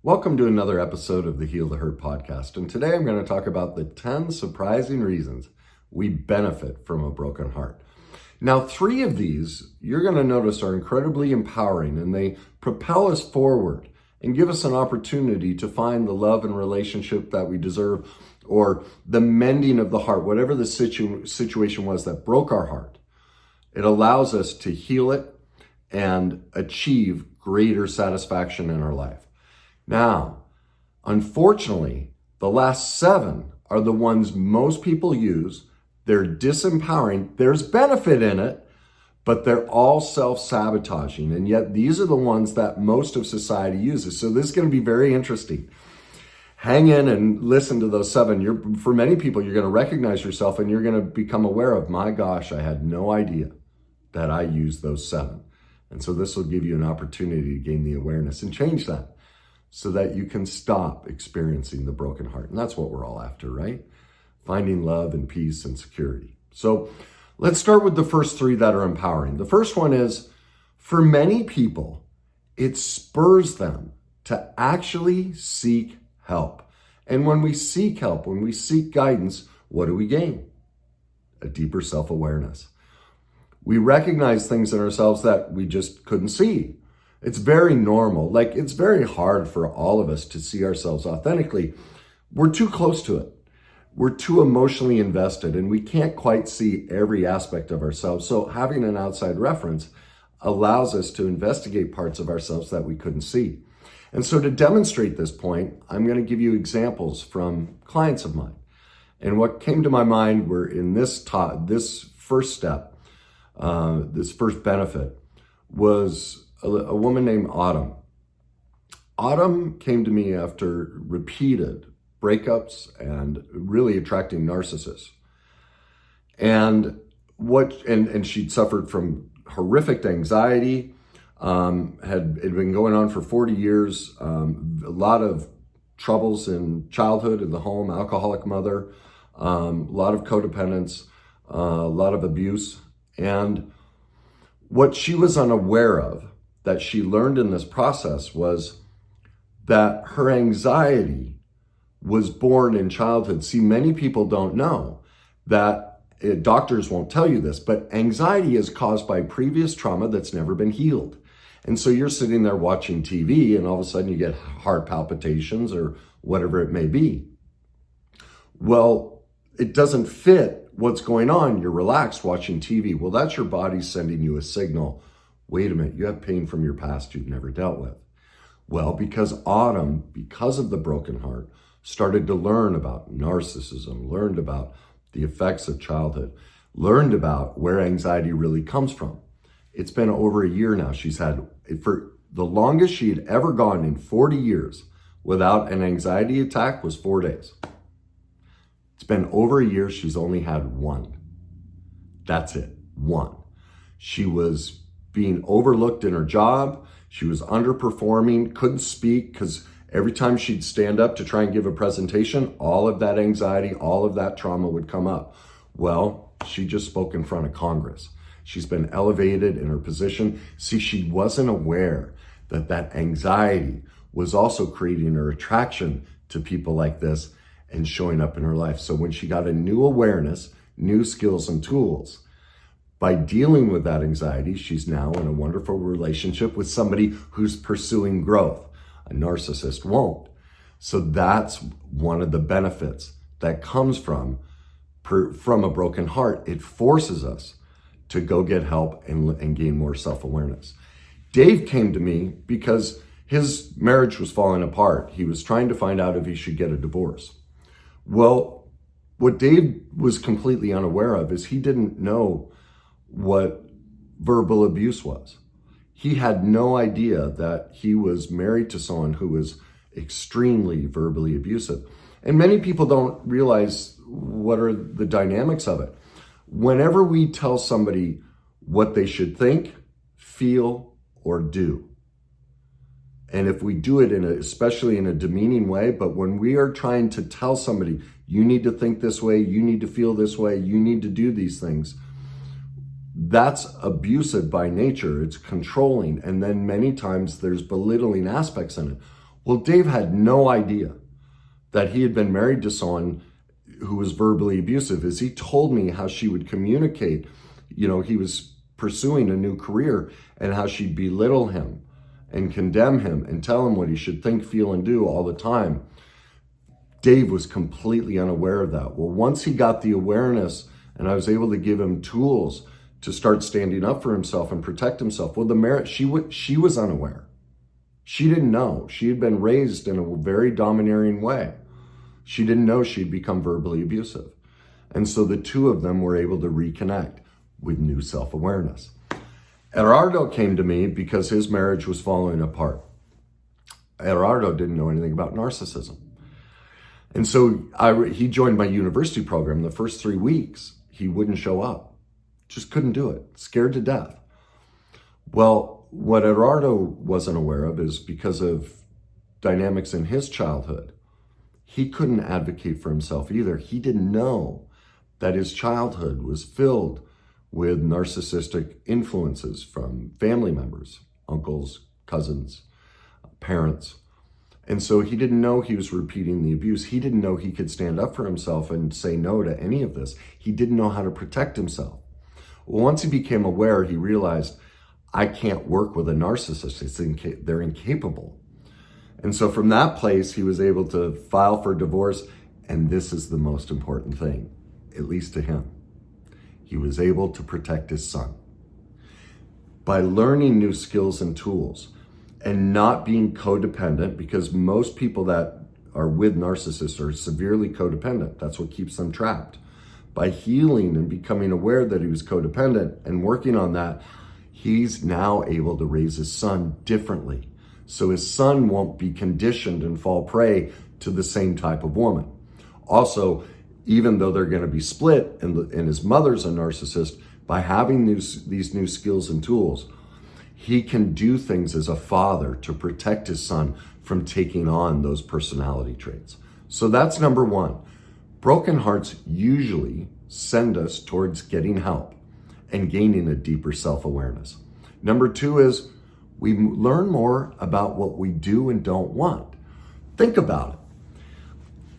Welcome to another episode of the Heal the Hurt podcast. And today I'm going to talk about the 10 surprising reasons we benefit from a broken heart. Now, 3 of these you're going to notice are incredibly empowering, and they propel us forward and give us an opportunity to find the love and relationship that we deserve, or the mending of the heart, whatever the situation was that broke our heart. It allows us to heal it and achieve greater satisfaction in our life. Now, unfortunately, the last 7 are the ones most people use. They're disempowering. There's benefit in it, but they're all self-sabotaging. And yet these are the ones that most of society uses. So this is going to be very interesting. Hang in and listen to those 7. For many people, you're going to recognize yourself and you're going to become aware of, my gosh, I had no idea that I used those 7. And so this will give you an opportunity to gain the awareness and change that, so that you can stop experiencing the broken heart. And that's what we're all after, right? Finding love and peace and security. So let's start with the first 3 that are empowering. The first one is, for many people, it spurs them to actually seek help. And when we seek help, when we seek guidance, what do we gain? A deeper self-awareness. We recognize things in ourselves that we just couldn't see. It's very normal. It's very hard for all of us to see ourselves authentically. We're too close to it. We're too emotionally invested, and we can't quite see every aspect of ourselves. So having an outside reference allows us to investigate parts of ourselves that we couldn't see. And so to demonstrate this point, I'm going to give you examples from clients of mine. And what came to my mind were in this first step, this first benefit, was a woman named Autumn. Autumn came to me after repeated breakups and really attracting narcissists. And she'd suffered from horrific anxiety, had been going on for 40 years, a lot of troubles in childhood in the home, alcoholic mother, a lot of codependence, a lot of abuse. And what she was unaware of, that she learned in this process, was that her anxiety was born in childhood. See, many people don't know that, doctors won't tell you this, but anxiety is caused by previous trauma that's never been healed. And so you're sitting there watching TV and all of a sudden you get heart palpitations or whatever it may be. Well, it doesn't fit what's going on. You're relaxed watching TV. Well, that's your body sending you a signal. Wait a minute, you have pain from your past you've never dealt with. Well, because Autumn, because of the broken heart, started to learn about narcissism, learned about the effects of childhood, learned about where anxiety really comes from. It's been over a year now. She's had, for the longest she had ever gone in 40 years without an anxiety attack was 4 days. It's been over a year. She's only had 1. That's it, 1. She was being overlooked in her job. She was underperforming, couldn't speak, because every time she'd stand up to try and give a presentation, all of that anxiety, all of that trauma would come up. Well, she just spoke in front of Congress. She's been elevated in her position. See, she wasn't aware that that anxiety was also creating her attraction to people like this and showing up in her life. So when she got a new awareness, new skills and tools, by dealing with that anxiety, she's now in a wonderful relationship with somebody who's pursuing growth. A narcissist won't. So that's one of the benefits that comes from a broken heart. It forces us to go get help and gain more self-awareness. Dave came to me because his marriage was falling apart. He was trying to find out if he should get a divorce. Well, what Dave was completely unaware of is he didn't know what verbal abuse was. He had no idea that he was married to someone who was extremely verbally abusive. And many people don't realize what are the dynamics of it. Whenever we tell somebody what they should think, feel, or do, and if we do it especially in a demeaning way, but when we are trying to tell somebody, you need to think this way, you need to feel this way, you need to do these things, that's abusive by nature. It's controlling. And then many times there's belittling aspects in it. Well, Dave had no idea that he had been married to someone who was verbally abusive. As he told me how she would communicate, he was pursuing a new career, and how she'd belittle him and condemn him and tell him what he should think, feel, and do all the time. Dave was completely unaware of that. Well, once he got the awareness and I was able to give him tools to start standing up for himself and protect himself, well, the marriage, she was unaware. She didn't know. She had been raised in a very domineering way. She didn't know she'd become verbally abusive. And so the two of them were able to reconnect with new self-awareness. Eduardo came to me because his marriage was falling apart. Eduardo didn't know anything about narcissism. And so he joined my university program. The first 3 weeks, he wouldn't show up. Just couldn't do it, scared to death. Well, what Eduardo wasn't aware of is because of dynamics in his childhood, he couldn't advocate for himself either. He didn't know that his childhood was filled with narcissistic influences from family members, uncles, cousins, parents. And so he didn't know he was repeating the abuse. He didn't know he could stand up for himself and say no to any of this. He didn't know how to protect himself. Well, once he became aware, he realized, I can't work with a narcissist. They're incapable. And so from that place, he was able to file for divorce. And this is the most important thing, at least to him. He was able to protect his son. By learning new skills and tools and not being codependent, because most people that are with narcissists are severely codependent. That's what keeps them trapped. By healing and becoming aware that he was codependent and working on that, he's now able to raise his son differently. So his son won't be conditioned and fall prey to the same type of woman. Also, even though they're going to be split and his mother's a narcissist, by having these new skills and tools, he can do things as a father to protect his son from taking on those personality traits. So that's number one. Broken hearts usually send us towards getting help and gaining a deeper self-awareness. Number two is we learn more about what we do and don't want. Think about it.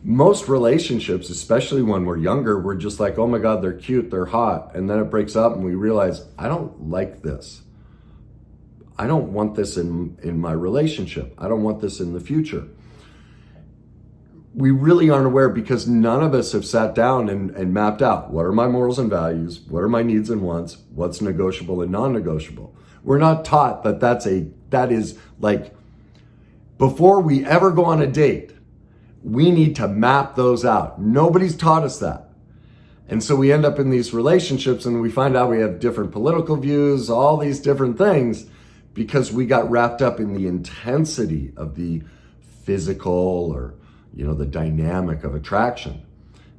Most relationships, especially when we're younger, we're just like, oh my God, they're cute, they're hot. And then it breaks up and we realize, I don't like this. I don't want this in my relationship. I don't want this in the future. We really aren't aware because none of us have sat down and mapped out, what are my morals and values? What are my needs and wants? What's negotiable and non-negotiable? We're not taught that is like, before we ever go on a date, we need to map those out. Nobody's taught us that. And so we end up in these relationships and we find out we have different political views, all these different things, because we got wrapped up in the intensity of the physical or, the dynamic of attraction.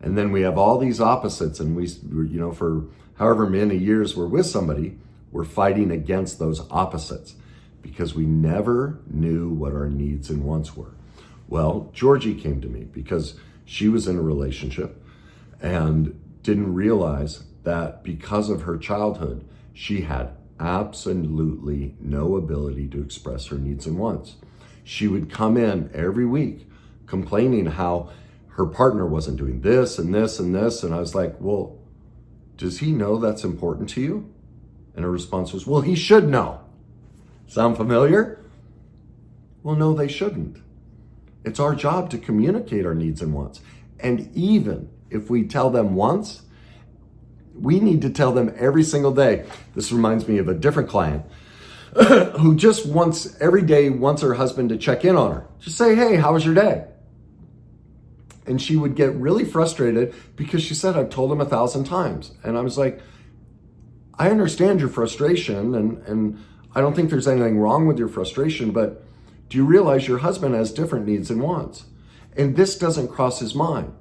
And then we have all these opposites and we, for however many years we're with somebody, we're fighting against those opposites because we never knew what our needs and wants were. Well, Georgie came to me because she was in a relationship and didn't realize that because of her childhood, she had absolutely no ability to express her needs and wants. She would come in every week complaining how her partner wasn't doing this and this and this. And I was like, well, does he know that's important to you? And her response was, well, he should know. Sound familiar? Well, no, they shouldn't. It's our job to communicate our needs and wants. And even if we tell them once, we need to tell them every single day. This reminds me of a different client who just every day wants her husband to check in on her. Just say, hey, how was your day? And she would get really frustrated because she said, I've told him 1,000 times. And I was like, I understand your frustration and I don't think there's anything wrong with your frustration, but do you realize your husband has different needs and wants? And this doesn't cross his mind.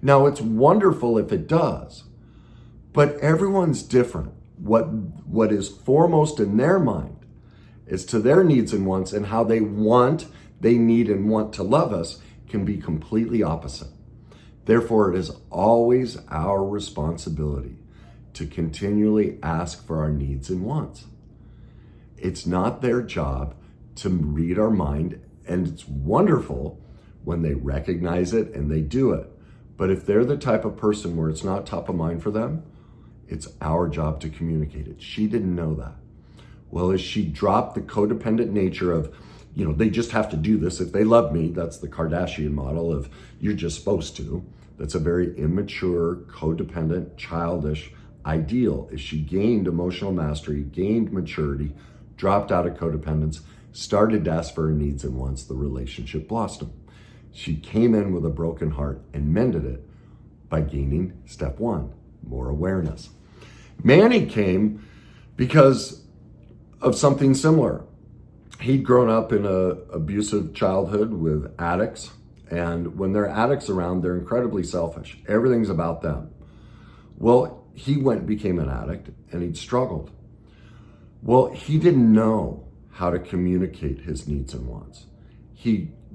Now, it's wonderful if it does, but everyone's different. What is foremost in their mind is to their needs and wants, and how they need and want to love us can be completely opposite. Therefore, it is always our responsibility to continually ask for our needs and wants. It's not their job to read our mind And it's wonderful when they recognize it and they do it. But if they're the type of person where it's not top of mind for them, it's our job to communicate it. She didn't know that. Well, as she dropped the codependent nature of, they just have to do this. If they love me, that's the Kardashian model of you're just supposed to. That's a very immature, codependent, childish ideal. As she gained emotional mastery, gained maturity, dropped out of codependence, started to ask for her needs and wants, the relationship blossomed. She came in with a broken heart and mended it by gaining step one, more awareness. Manny came because of something similar. He'd grown up in an abusive childhood with addicts. And when there are addicts around, they're incredibly selfish. Everything's about them. Well, he went and became an addict and he'd struggled. Well, he didn't know how to communicate his needs and wants.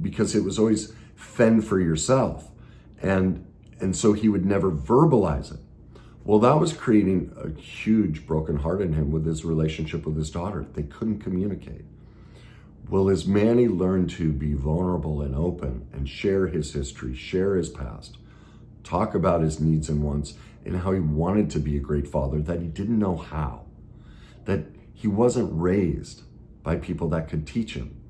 Because it was always fend for yourself. And so he would never verbalize it. Well, that was creating a huge broken heart in him with his relationship with his daughter. They couldn't communicate. Well, as Manny learned to be vulnerable and open and share his history, share his past, talk about his needs and wants and how he wanted to be a great father, that he didn't know how, that he wasn't raised by people that could teach him.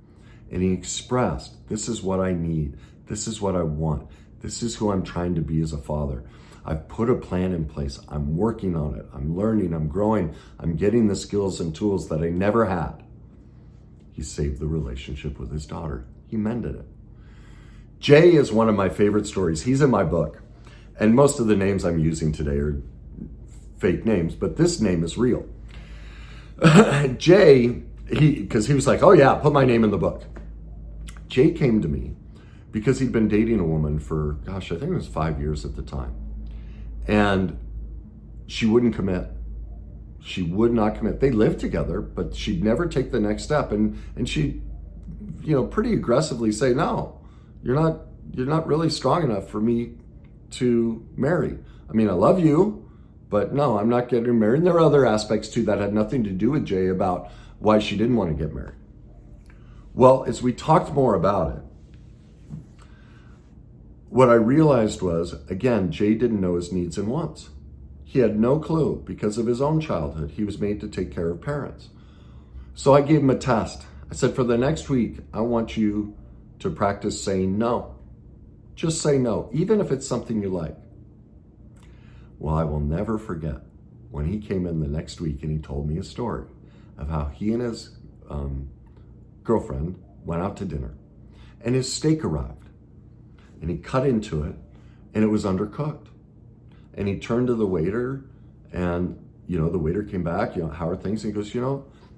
And he expressed, this is what I need. This is what I want. This is who I'm trying to be as a father. I've put a plan in place. I'm working on it. I'm learning. I'm growing. I'm getting the skills and tools that I never had. He saved the relationship with his daughter. He mended it. Jay is one of my favorite stories. He's in my book. And most of the names I'm using today are fake names, but this name is real. Jay, because he was like, oh yeah, put my name in the book. Jay came to me because he'd been dating a woman for, I think it was 5 years at the time. And she wouldn't commit. She would not commit. They lived together, but she'd never take the next step. And she'd, pretty aggressively say, no, you're not really strong enough for me to marry. I mean, I love you, but no, I'm not getting married. And there are other aspects too that had nothing to do with Jay about why she didn't want to get married. Well, as we talked more about it, what I realized was, again, Jay didn't know his needs and wants. He had no clue because of his own childhood. He was made to take care of parents. So I gave him a test. I said, for the next week, I want you to practice saying no. Just say no, even if it's something you like. Well, I will never forget when he came in the next week and he told me a story of how he and his girlfriend went out to dinner and his steak arrived. And he cut into it, and it was undercooked. And he turned to the waiter, and, the waiter came back, how are things? And he goes,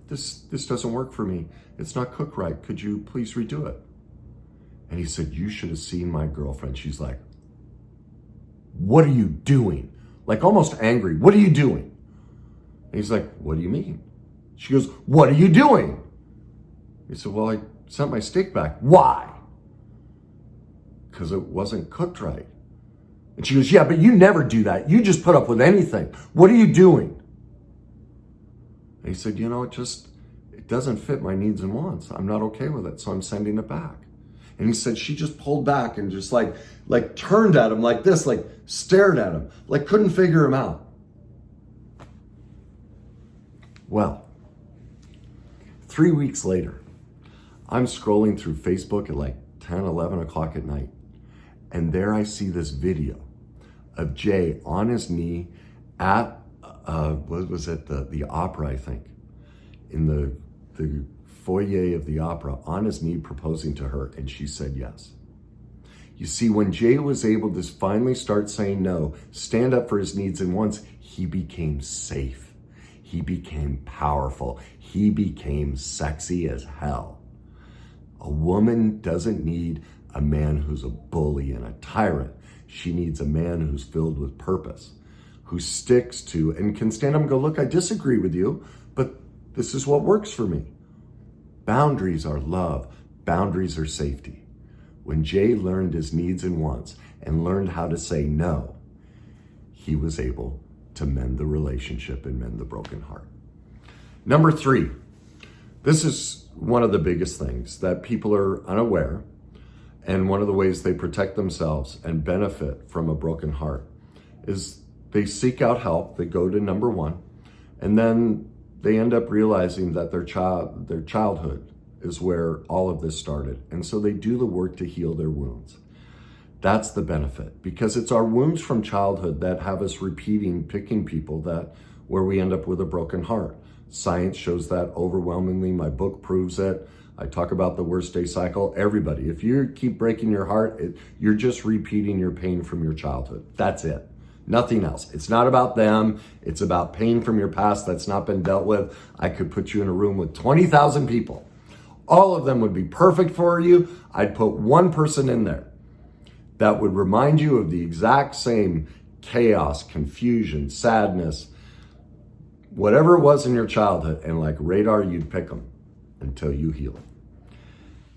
this doesn't work for me. It's not cooked right. Could you please redo it? And he said, you should have seen my girlfriend. She's like, what are you doing? Like almost angry. What are you doing? And he's like, what do you mean? She goes, what are you doing? He said, well, I sent my steak back. Why? Because it wasn't cooked right. And she goes, yeah, but you never do that. You just put up with anything. What are you doing? And he said, it doesn't fit my needs and wants. I'm not okay with it, so I'm sending it back. And he said, she just pulled back and just like turned at him like this, like stared at him, like couldn't figure him out. Well, 3 weeks later, I'm scrolling through Facebook at like 10, 11 o'clock at night. And there I see this video of Jay on his knee at, the opera, I think, in the foyer of the opera, on his knee proposing to her, and she said yes. You see, when Jay was able to finally start saying no, stand up for his needs and wants, he became safe. He became powerful. He became sexy as hell. A woman doesn't need a man who's a bully and a tyrant. She needs a man who's filled with purpose, who sticks to and can stand up and go, look, I disagree with you, but this is what works for me. Boundaries are love. Boundaries are safety. When Jay learned his needs and wants and learned how to say no, he was able to mend the relationship and mend the broken heart. Number 3, This is one of the biggest things that people are unaware, and one of the ways they protect themselves and benefit from a broken heart is they seek out help. They go to number one, and then they end up realizing that their childhood is where all of this started. And so they do the work to heal their wounds. That's the benefit, because it's our wounds from childhood that have us picking people where we end up with a broken heart. Science shows that overwhelmingly. My book proves it. I talk about the worst day cycle. Everybody, if you keep breaking your heart, you're just repeating your pain from your childhood. That's it. Nothing else. It's not about them. It's about pain from your past that's not been dealt with. I could put you in a room with 20,000 people. All of them would be perfect for you. I'd put one person in there that would remind you of the exact same chaos, confusion, sadness, whatever it was in your childhood, and like radar, you'd pick them until you heal it.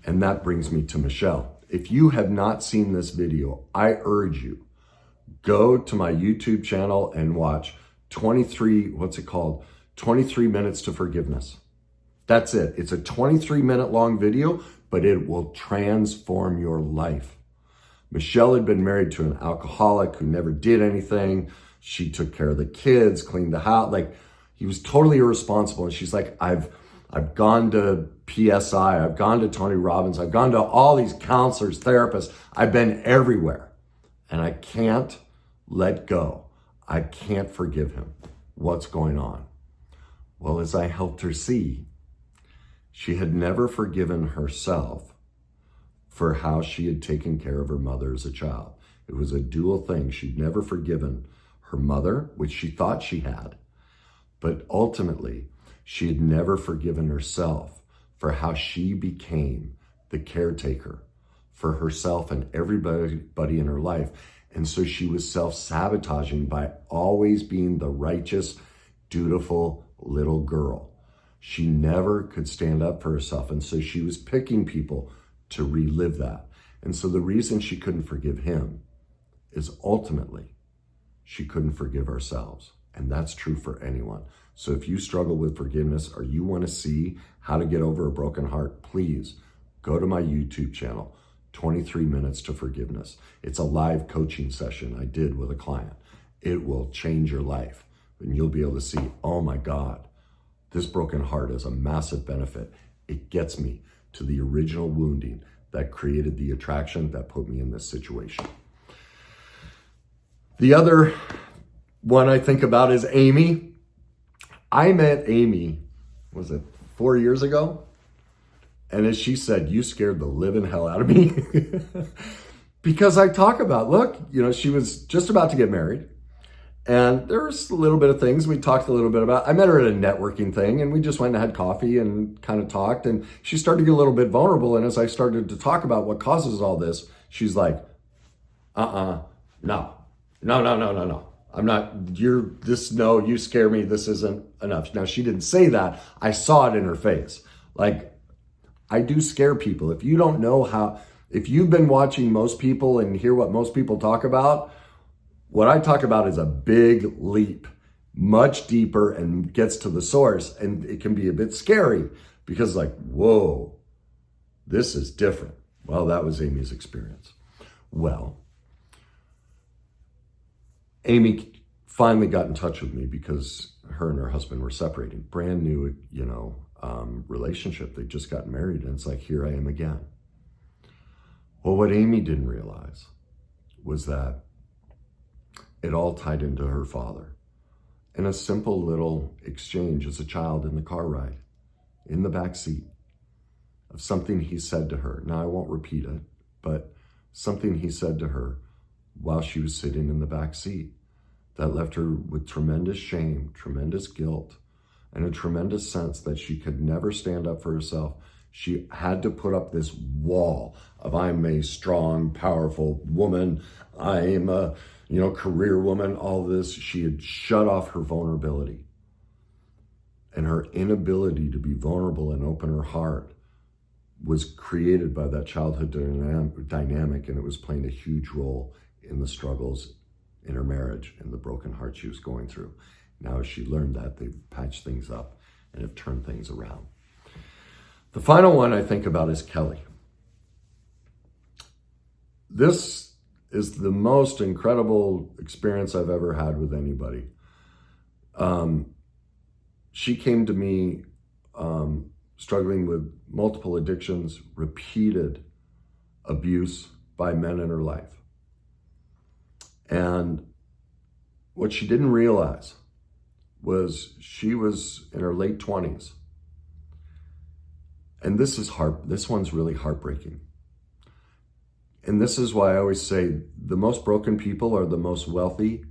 And that brings me to Michelle. If you have not seen this video, I urge you, go to my YouTube channel and watch 23 minutes to forgiveness. That's it. It's a 23-minute long video, but it will transform your life. Michelle had been married to an alcoholic who never did anything. She took care of the kids, cleaned the house. Like, he was totally irresponsible. And she's like, I've gone to PSI, I've gone to Tony Robbins, I've gone to all these counselors, therapists. I've been everywhere, and I can't let go. I can't forgive him. What's going on? Well, as I helped her see, she had never forgiven herself for how she had taken care of her mother as a child. It was a dual thing. She'd never forgiven her mother, which she thought she had, but ultimately, she had never forgiven herself for how she became the caretaker for herself and everybody in her life. And so she was self-sabotaging by always being the righteous, dutiful little girl. She never could stand up for herself. And so she was picking people to relive that. And so the reason she couldn't forgive him is ultimately she couldn't forgive ourselves. And that's true for anyone. So if you struggle with forgiveness or you want to see how to get over a broken heart, please go to my YouTube channel, 23 minutes to forgiveness. It's a live coaching session I did with a client. It will change your life. And you'll be able to see, oh my God, this broken heart is a massive benefit. It gets me to the original wounding that created the attraction that put me in this situation. The other one I think about is Amy. I met Amy, was it 4 years ago? And as she said, you scared the living hell out of me. Because I talk about, look, she was just about to get married. And there's a little bit of things we talked a little bit about. I met her at a networking thing, and we just went and had coffee and kind of talked. And she started to get a little bit vulnerable. And as I started to talk about what causes all this, she's like, no. I'm not, you scare me. This isn't enough. Now, she didn't say that. I saw it in her face. Like, I do scare people. If you don't know if you've been watching most people and hear what most people talk about, what I talk about is a big leap, much deeper, and gets to the source. And it can be a bit scary because like, whoa, this is different. Well, that was Amy's experience. Well, Amy finally got in touch with me because her and her husband were separating. Brand new, relationship. They just got married, and it's like, here I am again. Well, what Amy didn't realize was that it all tied into her father. In a simple little exchange as a child in the car ride, in the back seat, of something he said to her. Now, I won't repeat it, but something he said to her while she was sitting in the back seat that left her with tremendous shame, tremendous guilt, and a tremendous sense that she could never stand up for herself. She had to put up this wall of, I'm a strong, powerful woman. I am a, career woman, all this. She had shut off her vulnerability. And her inability to be vulnerable and open her heart was created by that childhood dynamic, and it was playing a huge role in the struggles in her marriage and the broken heart she was going through. Now, as she learned that, they've patched things up and have turned things around. The final one I think about is Kelly. This is the most incredible experience I've ever had with anybody. She came to me struggling with multiple addictions, repeated abuse by men in her life. And what she didn't realize was she was in her late 20s. And this one's really heartbreaking. And this is why I always say the most broken people are the most wealthy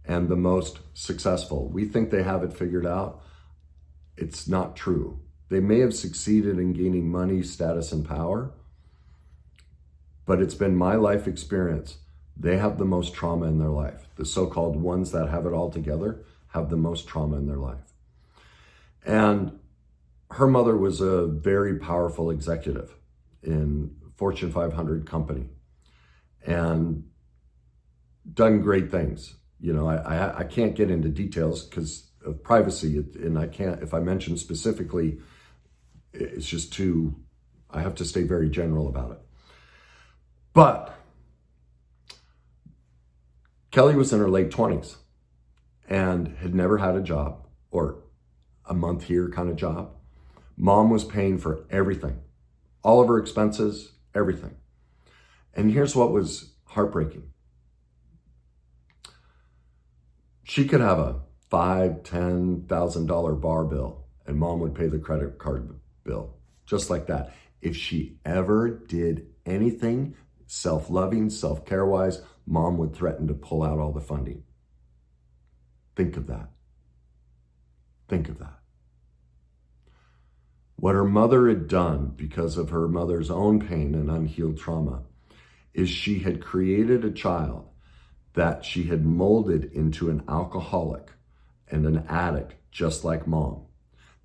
and the most successful. We think they have it figured out. It's not true. They may have succeeded in gaining money, status, and power, but it's been my life experience. They have the most trauma in their life. The so-called ones that have it all together have the most trauma in their life. And her mother was a very powerful executive in Fortune 500 company and done great things. You know, I can't get into details because of privacy, and I can't, if I mention specifically, it's just too, I have to stay very general about it. But Kelly was in her late 20s and had never had a job, or a month here kind of job. Mom was paying for everything, all of her expenses, everything. And here's what was heartbreaking. She could have a $5,000, $10,000 bar bill, and mom would pay the credit card bill, just like that. If she ever did anything self-loving, self-care-wise, mom would threaten to pull out all the funding. Think of that. Think of that. What her mother had done, because of her mother's own pain and unhealed trauma, is she had created a child that she had molded into an alcoholic and an addict, just like mom,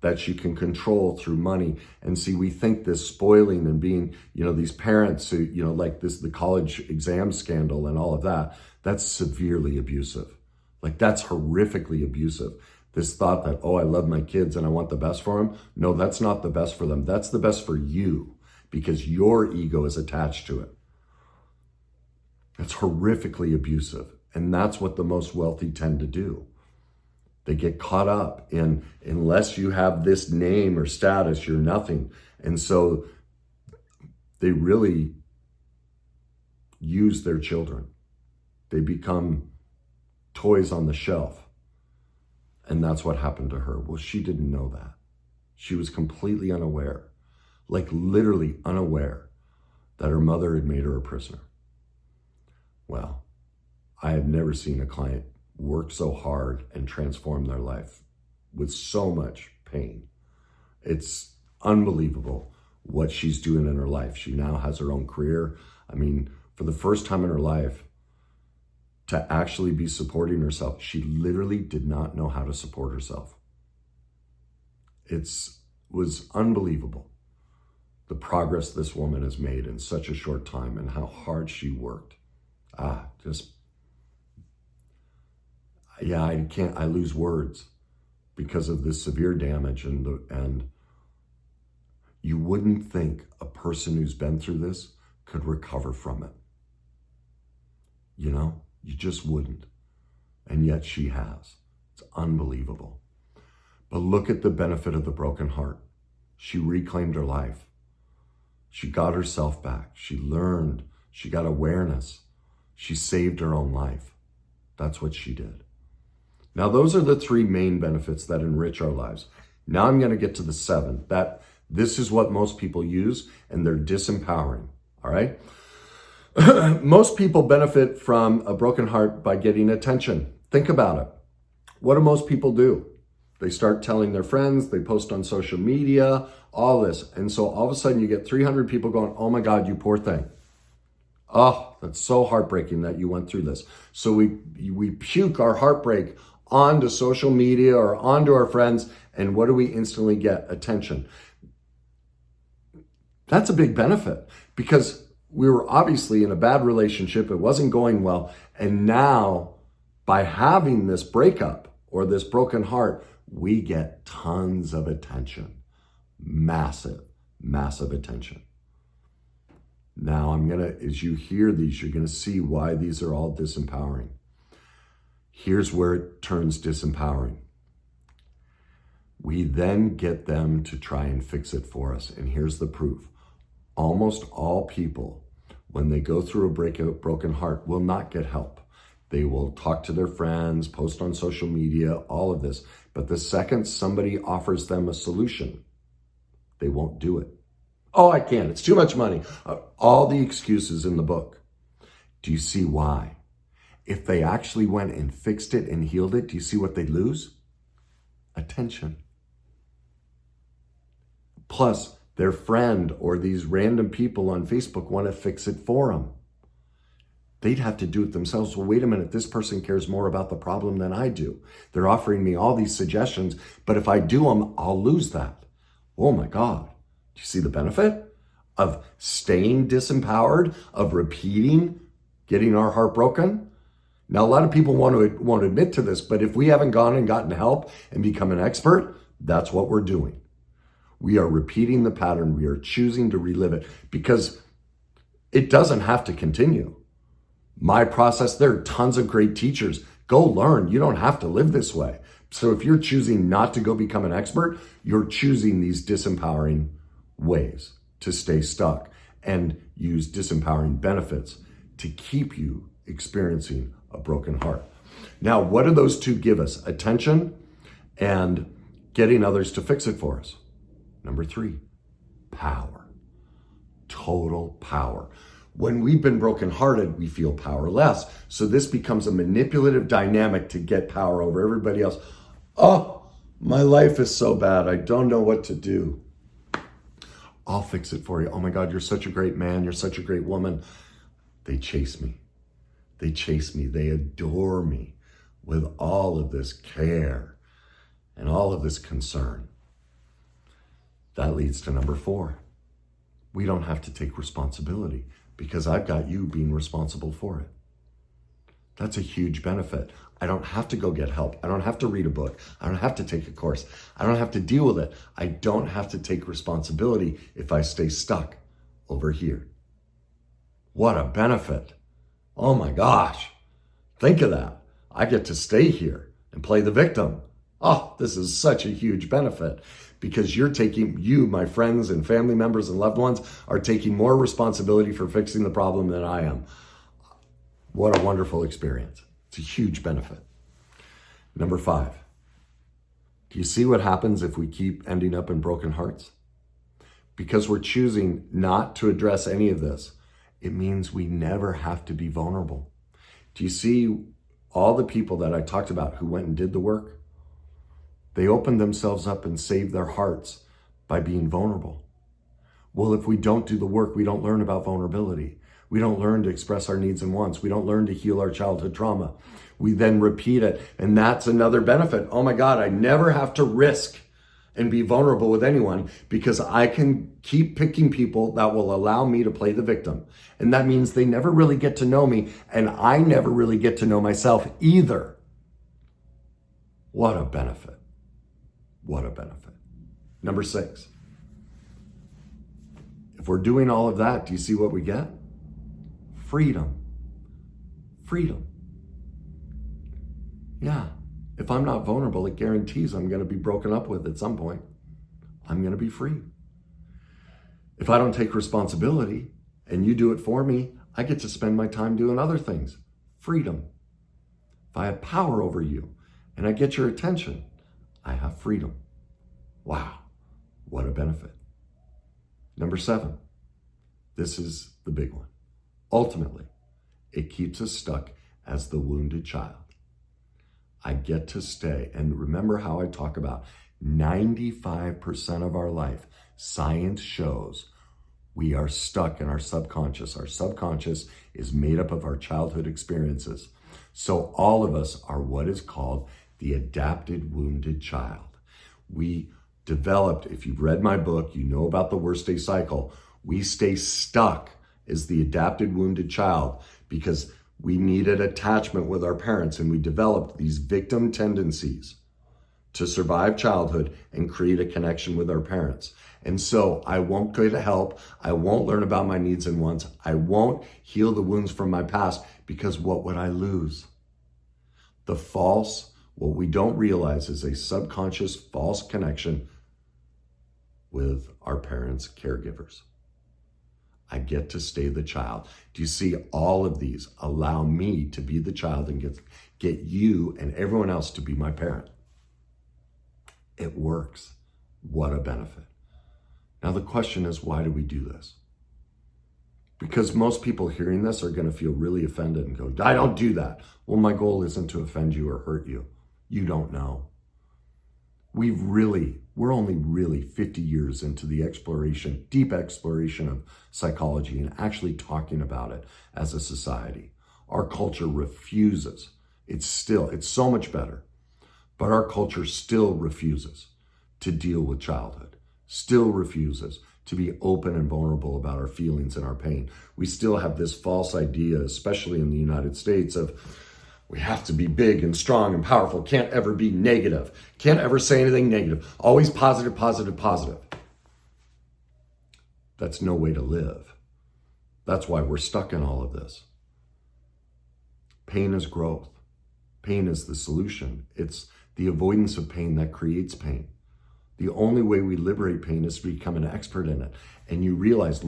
that she can control through money. And see, we think this spoiling and being, you know, these parents who, you know, like this, the college exam scandal and all of that, that's severely abusive. Like, that's horrifically abusive. This thought that, oh, I love my kids and I want the best for them. No, that's not the best for them. That's the best for you, because your ego is attached to it. It's horrifically abusive. And that's what the most wealthy tend to do. They get caught up in, unless you have this name or status, you're nothing. And so they really use their children. They become toys on the shelf. And that's what happened to her. Well, she didn't know that. She was completely unaware, like literally unaware, that her mother had made her a prisoner. Well, I have never seen a client work so hard and transform their life with so much pain. It's unbelievable what she's doing in her life. She now has her own career. I mean, for the first time in her life, to actually be supporting herself, she literally did not know how to support herself. It was unbelievable, the progress this woman has made in such a short time and how hard she worked. I lose words because of this severe damage, and you wouldn't think a person who's been through this could recover from it. You know, you just wouldn't. And yet she has. It's unbelievable. But look at the benefit of the broken heart. She reclaimed her life. She got herself back. She learned. She got awareness. She saved her own life. That's what she did. Now, those are the three main benefits that enrich our lives. Now I'm going to get to the 7. This is what most people use, and they're disempowering. All right? Most people benefit from a broken heart by getting attention. Think about it. What do most people do? They start telling their friends, they post on social media, all this. And so all of a sudden you get 300 people going, oh my God, you poor thing. Oh, that's so heartbreaking that you went through this. So we puke our heartbreak onto social media or onto our friends. And what do we instantly get? Attention. That's a big benefit, because we were obviously in a bad relationship. It wasn't going well. And now, by having this breakup or this broken heart, we get tons of attention. Massive. massive attention. Now as you hear these, you're gonna see why these are all disempowering. Here's where it turns disempowering. We then get them to try and fix it for us. And here's the proof. Almost all people, when they go through a broken heart, will not get help. They will talk to their friends, post on social media, all of this. But the second somebody offers them a solution, they won't do it. Oh, I can't. It's too much money. All the excuses in the book. Do you see why? If they actually went and fixed it and healed it, do you see what they'd lose? Attention. Plus, their friend or these random people on Facebook want to fix it for them. They'd have to do it themselves. Well, wait a minute, this person cares more about the problem than I do. They're offering me all these suggestions, but if I do them, I'll lose that. Oh my God. Do you see the benefit of staying disempowered, of repeating, getting our heart broken? Now, a lot of people won't admit to this, but if we haven't gone and gotten help and become an expert, that's what we're doing. We are repeating the pattern. We are choosing to relive it because it doesn't have to continue. My process, there are tons of great teachers. Go learn. You don't have to live this way. So if you're choosing not to go become an expert, you're choosing these disempowering ways to stay stuck and use disempowering benefits to keep you experiencing a broken heart. Now, what do those two give us? Attention and getting others to fix it for us. Number 3, power. Total power. When we've been brokenhearted, we feel powerless. So this becomes a manipulative dynamic to get power over everybody else. Oh, my life is so bad. I don't know what to do. I'll fix it for you. Oh my God, you're such a great man. You're such a great woman. They chase me. They chase me. They adore me with all of this care and all of this concern. That leads to number 4. We don't have to take responsibility because I've got you being responsible for it. That's a huge benefit. I don't have to go get help. I don't have to read a book. I don't have to take a course. I don't have to deal with it. I don't have to take responsibility if I stay stuck over here. What a benefit. Oh my gosh. Think of that. I get to stay here and play the victim. Oh, this is such a huge benefit because you, my friends and family members and loved ones, are taking more responsibility for fixing the problem than I am. What a wonderful experience. It's a huge benefit. Number 5, do you see what happens if we keep ending up in broken hearts? Because we're choosing not to address any of this, it means we never have to be vulnerable. Do you see all the people that I talked about who went and did the work? They opened themselves up and saved their hearts by being vulnerable. Well, if we don't do the work, we don't learn about vulnerability. We don't learn to express our needs and wants. We don't learn to heal our childhood trauma. We then repeat it. And that's another benefit. Oh my God, I never have to risk and be vulnerable with anyone because I can keep picking people that will allow me to play the victim. And that means they never really get to know me and I never really get to know myself either. What a benefit. What a benefit. Number 6. If we're doing all of that, do you see what we get? Freedom. Freedom. Yeah. If I'm not vulnerable, it guarantees I'm going to be broken up with at some point. I'm going to be free. If I don't take responsibility and you do it for me, I get to spend my time doing other things. Freedom. If I have power over you and I get your attention, I have freedom. Wow. What a benefit. Number 7. This is the big one. Ultimately, it keeps us stuck as the wounded child. I get to stay. And remember how I talk about 95% of our life, science shows we are stuck in our subconscious. Our subconscious is made up of our childhood experiences. So all of us are what is called the adapted wounded child. We developed, if you've read my book, you know about the worst day cycle. We stay stuck as the adapted wounded child because we needed attachment with our parents and we developed these victim tendencies to survive childhood and create a connection with our parents. And so I won't go to help. I won't learn about my needs and wants. I won't heal the wounds from my past, because what would I lose? What we don't realize is a subconscious false connection with our parents' caregivers. I get to stay the child. Do you see, all of these allow me to be the child and get you and everyone else to be my parent? It works. What a benefit. Now the question is, why do we do this? Because most people hearing this are going to feel really offended and go, I don't do that. Well, my goal isn't to offend you or hurt you. You don't know. We're only really 50 years into the deep exploration of psychology and actually talking about it as a society. Our culture refuses. It's so much better, but our culture still refuses to deal with childhood, still refuses to be open and vulnerable about our feelings and our pain. We still have this false idea, especially in the United States, of we have to be big and strong and powerful, can't ever be negative, can't ever say anything negative, always positive, positive, positive. That's no way to live. That's why we're stuck in all of this. Pain is growth. Pain is the solution. It's the avoidance of pain that creates pain. The only way we liberate pain is to become an expert in it. And you realize,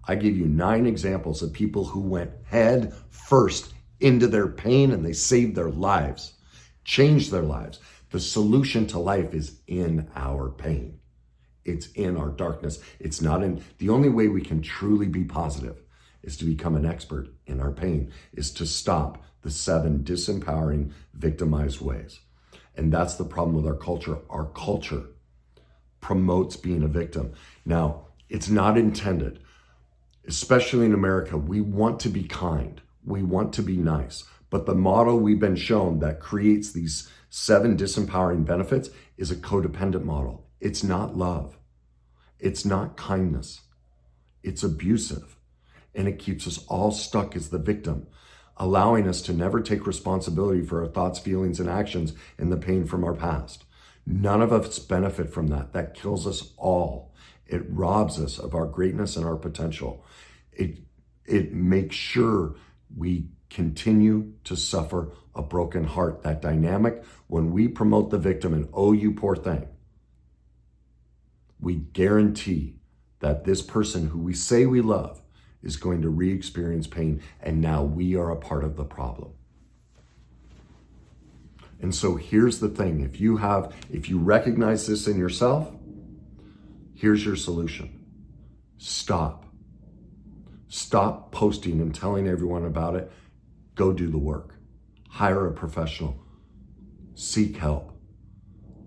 I gave you 9 examples of people who went head first into their pain and they saved their lives, changed their lives. The solution to life is in our pain. It's in our darkness. It's not in, the only way we can truly be positive is to become an expert in our pain, is to stop the 7 disempowering, victimized ways. And that's the problem with our culture. Our culture promotes being a victim. Now, it's not intended, especially in America. We want to be kind. We want to be nice. But the model we've been shown that creates these 7 disempowering benefits is a codependent model. It's not love. It's not kindness. It's abusive. And it keeps us all stuck as the victim, allowing us to never take responsibility for our thoughts, feelings, and actions and the pain from our past. None of us benefit from that. That kills us all. It robs us of our greatness and our potential. It makes sure we continue to suffer a broken heart. That dynamic, when we promote the victim and, oh, you poor thing, we guarantee that this person who we say we love is going to re-experience pain, and now we are a part of the problem. And so here's the thing. If you recognize this in yourself, here's your solution. Stop posting and telling everyone about it. Go do the work. Hire a professional. Seek help.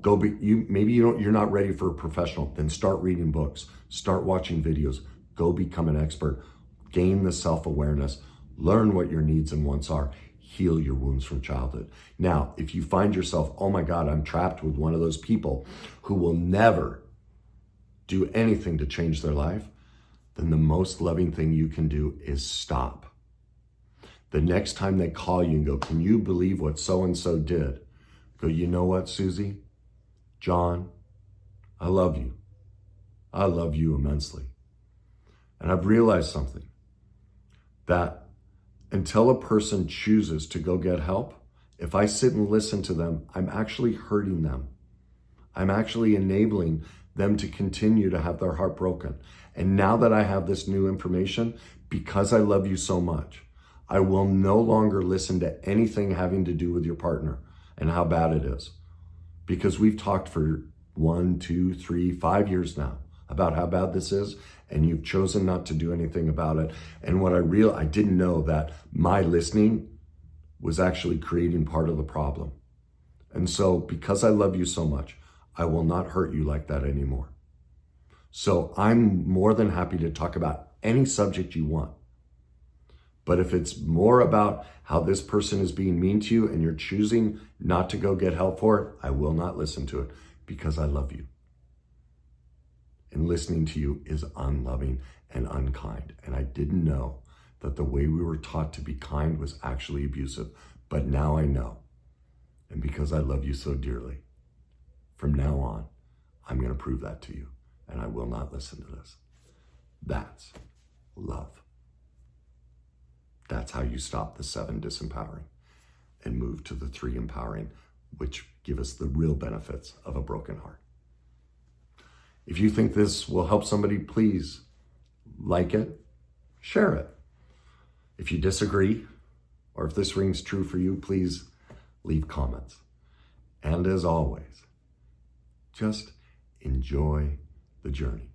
You're not ready for a professional. Then start reading books. Start watching videos. Go become an expert. Gain the self-awareness. Learn what your needs and wants are. Heal your wounds from childhood. Now, if you find yourself, oh my God, I'm trapped with one of those people who will never do anything to change their life, then the most loving thing you can do is stop. The next time they call you and go, can you believe what so-and-so did? Go, you know what, Susie? John, I love you. I love you immensely. And I've realized something, that until a person chooses to go get help, if I sit and listen to them, I'm actually hurting them. I'm actually enabling them to continue to have their heart broken. And now that I have this new information, because I love you so much, I will no longer listen to anything having to do with your partner and how bad it is. Because we've talked for 1, 2, 3, 5 years now about how bad this is, and you've chosen not to do anything about it. And what I didn't know that my listening was actually creating part of the problem. And so because I love you so much, I will not hurt you like that anymore. So I'm more than happy to talk about any subject you want. But if it's more about how this person is being mean to you and you're choosing not to go get help for it, I will not listen to it because I love you. And listening to you is unloving and unkind. And I didn't know that the way we were taught to be kind was actually abusive. But now I know. And because I love you so dearly, From now on, I'm going to prove that to you, and I will not listen to this. That's love. That's how you stop the 7 disempowering and move to the 3 empowering, which give us the real benefits of a broken heart. If you think this will help somebody, please like it, share it. If you disagree, or if this rings true for you, please leave comments. And as always, just enjoy the journey.